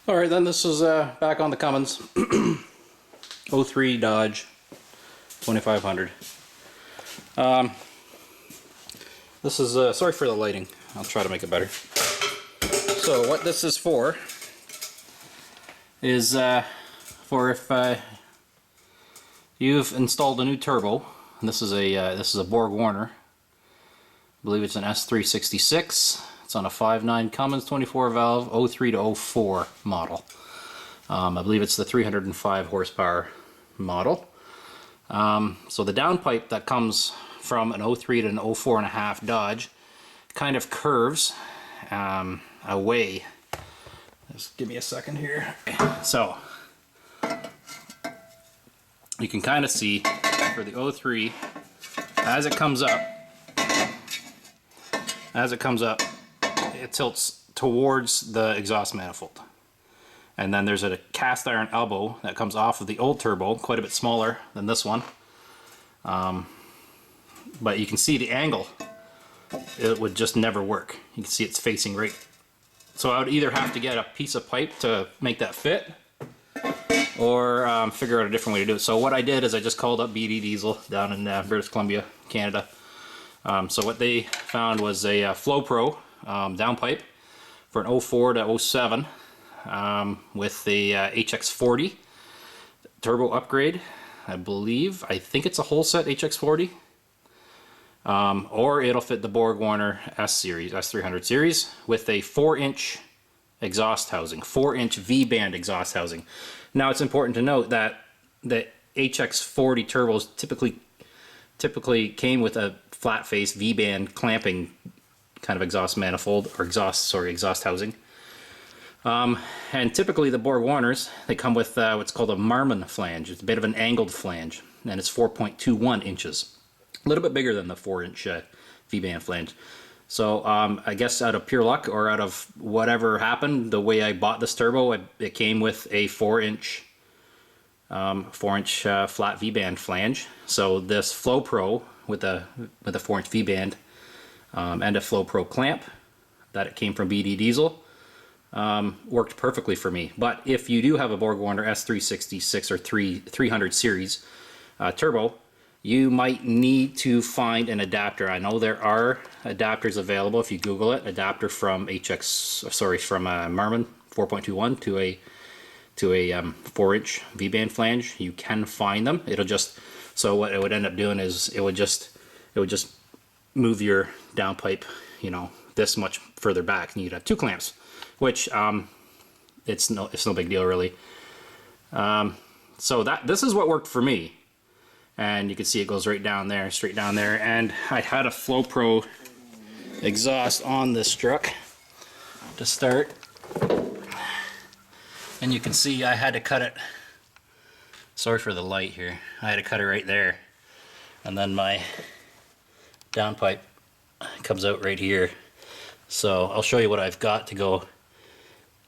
Alright, then this is back on the Cummins. 03 Dodge 2500. This is, sorry for the lighting, I'll try to make it better. So what this is for is for if you've installed a new turbo, and this is a Borg Warner. I believe it's an S366. It's on a 5.9 Cummins 24 valve 03 to 04 model. I believe it's the 305 horsepower model. So the downpipe that comes from an 03 to an 04.5 Dodge kind of curves away. Just give me a second here. So you can kind of see for the 03, as it comes up, it tilts towards the exhaust manifold. And then there's a cast iron elbow that comes off of the old turbo, quite a bit smaller than this one. But you can see the angle. It would just never work. You can see it's facing right. So I would either have to get a piece of pipe to make that fit, or figure out a different way to do it. So what I did is I just called up BD Diesel down in British Columbia, Canada. So what they found was a Flo-pro downpipe for an 04 to 07 with the HX40 turbo upgrade. I think it's a whole set HX40. Or it'll fit the Borg Warner S300 series with a 4-inch exhaust housing, 4-inch V-band exhaust housing. Now it's important to note that the HX40 turbos typically came with a flat face V-band clamping kind of exhaust manifold, or exhaust housing. And typically the Borg Warners, they come with what's called a Marmon flange. It's a bit of an angled flange, and it's 4.21 inches. A little bit bigger than the 4-inch V-band flange. So I guess out of pure luck, or out of whatever happened, the way I bought this turbo, it came with a 4-inch flat V-band flange. So this Flo-pro with a 4-inch V-band and a Flo-pro clamp that it came from BD Diesel worked perfectly for me. But if you do have a Borg Warner S366 or 300 series turbo, you might need to find an adapter. I know there are adapters available if you Google it. Adapter from Marmon 4.21 to a 4-inch V-band flange. You can find them. It'll just, so what it would end up doing is it would just move your downpipe, you know, this much further back, and you'd have 2 clamps, which it's no big deal really. So this is what worked for me. And you can see it goes right down there, straight down there. And I had a Flo-pro exhaust on this truck to start. And you can see I had to cut it. Sorry for the light here. I had to cut it right there. And then my downpipe comes out right here. So I'll show you what I've got to go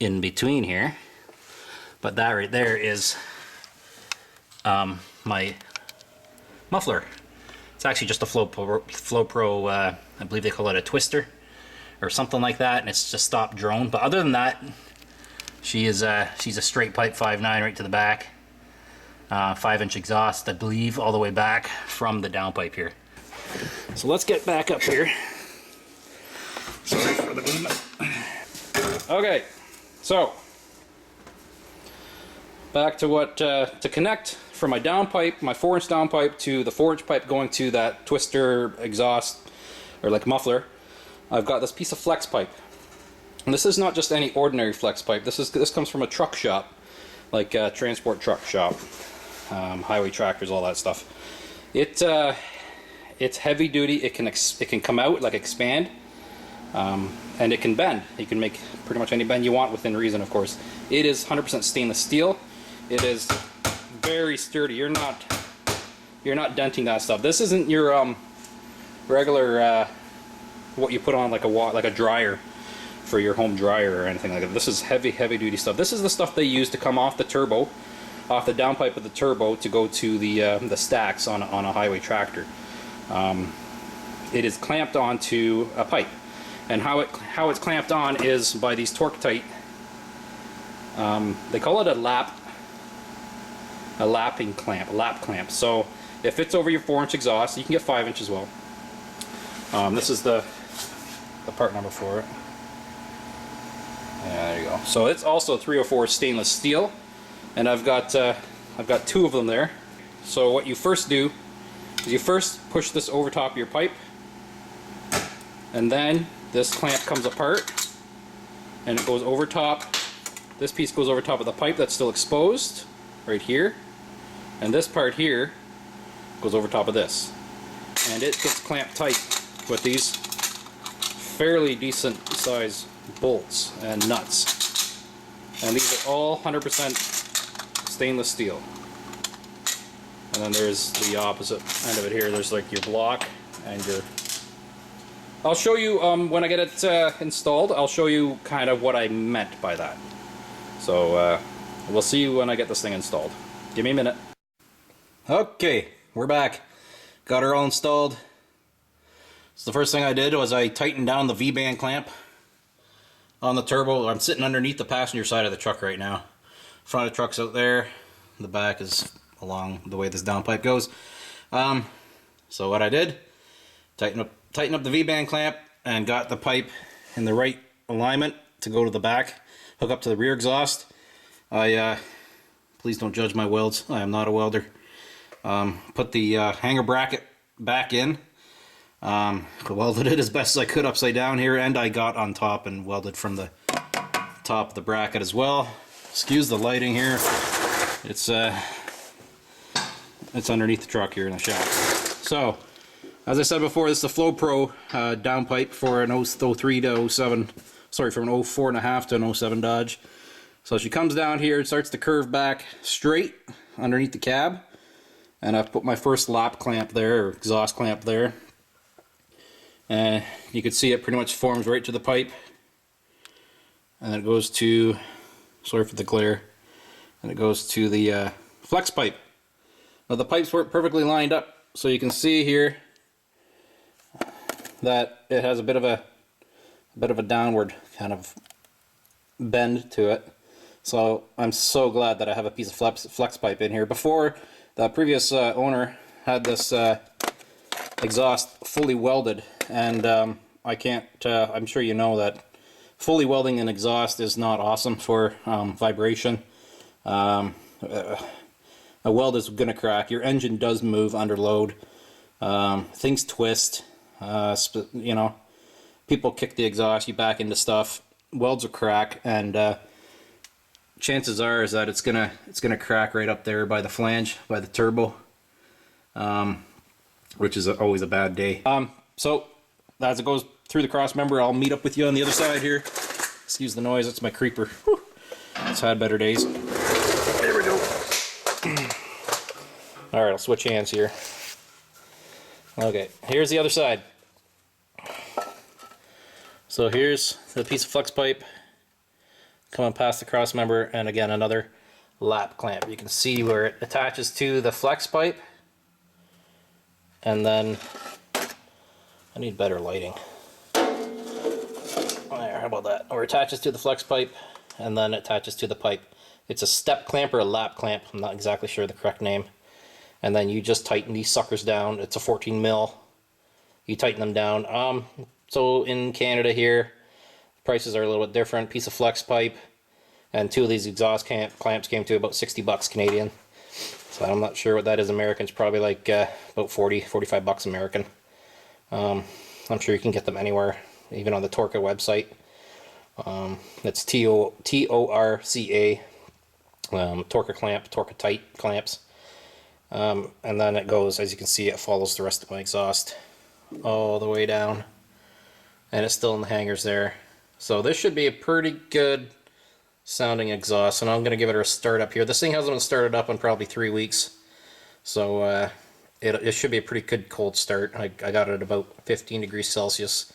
in between here. But that right there is my muffler. It's actually just a Flo-pro, I believe they call it a twister or something like that, and it's just stop drone. But other than that, she's a straight pipe 5.9 right to the back, 5-inch exhaust, I believe, all the way back from the downpipe here. So let's get back up here. Sorry for the movement. Okay, so back to what to connect from my downpipe, my 4-inch downpipe, to the 4-inch pipe going to that twister exhaust, or like muffler. I've got this piece of flex pipe, and this is not just any ordinary flex pipe. This comes from a truck shop, like a transport truck shop, highway tractors, all that stuff. It's heavy duty. It can come out, like expand, and it can bend. You can make pretty much any bend you want within reason, of course. It is 100% stainless steel. It is very sturdy. You're not denting that stuff. This isn't your regular what you put on like a dryer for your home dryer or anything like that. This is heavy duty stuff. This is the stuff they use to come off the turbo, off the downpipe of the turbo, to go to the stacks on a highway tractor. It is clamped onto a pipe, and how it's clamped on is by these torque tight They call it a lap clamp. So it fits over your 4-inch exhaust. You can get 5-inch as well. This is the part number for it. Yeah, there you go. So it's also 304 stainless steel, and I've got 2 of them there. So what you first do is you first push this over top of your pipe, and then this clamp comes apart and it goes over top. This piece goes over top of the pipe that's still exposed right here, and this part here goes over top of this, and it gets clamped tight with these fairly decent size bolts and nuts, and these are all 100% stainless steel. And then there's the opposite end of it here. There's like your block and your... I'll show you when I get it installed. I'll show you kind of what I meant by that. So we'll see you when I get this thing installed. Give me a minute. Okay, we're back. Got her all installed. So the first thing I did was I tightened down the V-band clamp on the turbo. I'm sitting underneath the passenger side of the truck right now. Front of the truck's out there. The back is along the way this downpipe goes. So what I did, tighten up the V-band clamp and got the pipe in the right alignment to go to the back, hook up to the rear exhaust. Please don't judge my welds. I am not a welder. Put the hanger bracket back in. Welded it as best as I could upside down here, and I got on top and welded from the top of the bracket as well. Excuse the lighting here. It's underneath the truck here in the shop. So, as I said before, this is the Flo-pro downpipe for an 03 to 07, sorry, from an 04.5 to an 07 Dodge. So she comes down here, it starts to curve back straight underneath the cab, and I've put my first lap clamp there, or exhaust clamp there. And you can see it pretty much forms right to the pipe, and then it goes to, sorry for the glare, and it goes to the flex pipe. Now the pipes weren't perfectly lined up, so you can see here that it has a bit of a downward kind of bend to it. So I'm so glad that I have a piece of flex pipe in here. Before, the previous owner had this exhaust fully welded, and I can't, I'm sure you know that fully welding an exhaust is not awesome for vibration. A weld is going to crack. Your engine does move under load. Things twist. You know, people kick the exhaust, you back into stuff. Welds will crack, and chances are is that it's gonna crack right up there by the flange, by the turbo, which is always a bad day. So as it goes through the cross member, I'll meet up with you on the other side here. Excuse the noise. That's my creeper. Whew. It's had better days. There we go. Alright, I'll switch hands here. Okay, here's the other side. So here's the piece of flex pipe coming past the cross member, and again another lap clamp. You can see where it attaches to the flex pipe, and then I need better lighting. There, how about that? Or attaches to the flex pipe, and then it attaches to the pipe. It's a step clamp or a lap clamp. I'm not exactly sure the correct name. And then you just tighten these suckers down. It's a 14 mil. You tighten them down. So in Canada here, prices are a little bit different. Piece of flex pipe and 2 of these exhaust clamps came to about 60 bucks Canadian. So I'm not sure what that is American. It's probably like about 45 bucks American. I'm sure you can get them anywhere, even on the Torca website. It's Torca, Torca clamp, Torca tight clamps. And then it goes, as you can see, it follows the rest of my exhaust all the way down, and it's still in the hangers there. So this should be a pretty good sounding exhaust, and I'm going to give it a start up here. This thing hasn't been started up in probably 3 weeks, so it should be a pretty good cold start. I got it at about 15 degrees Celsius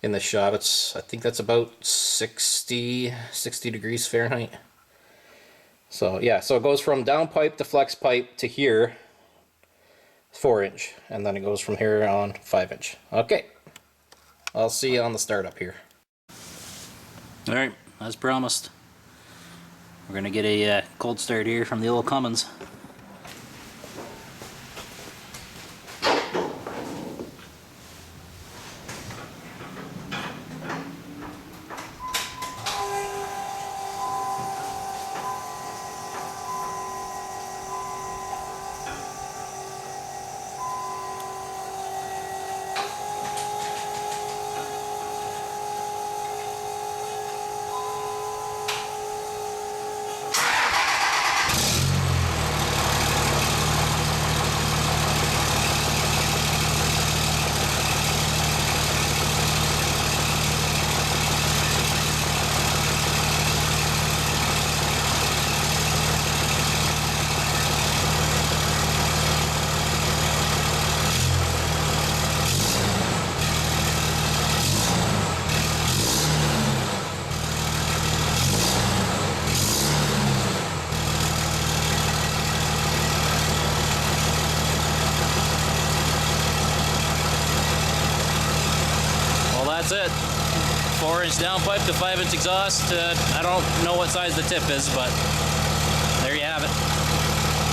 in the shop. I think that's about 60 degrees Fahrenheit. So yeah, so it goes from downpipe to flex pipe to here, 4-inch, and then it goes from here on 5-inch. Okay, I'll see you on the startup here. Alright, as promised, We're gonna get a cold start here from the old Cummins. That's it. 4-inch downpipe to 5-inch exhaust. I don't know what size the tip is, but there you have it.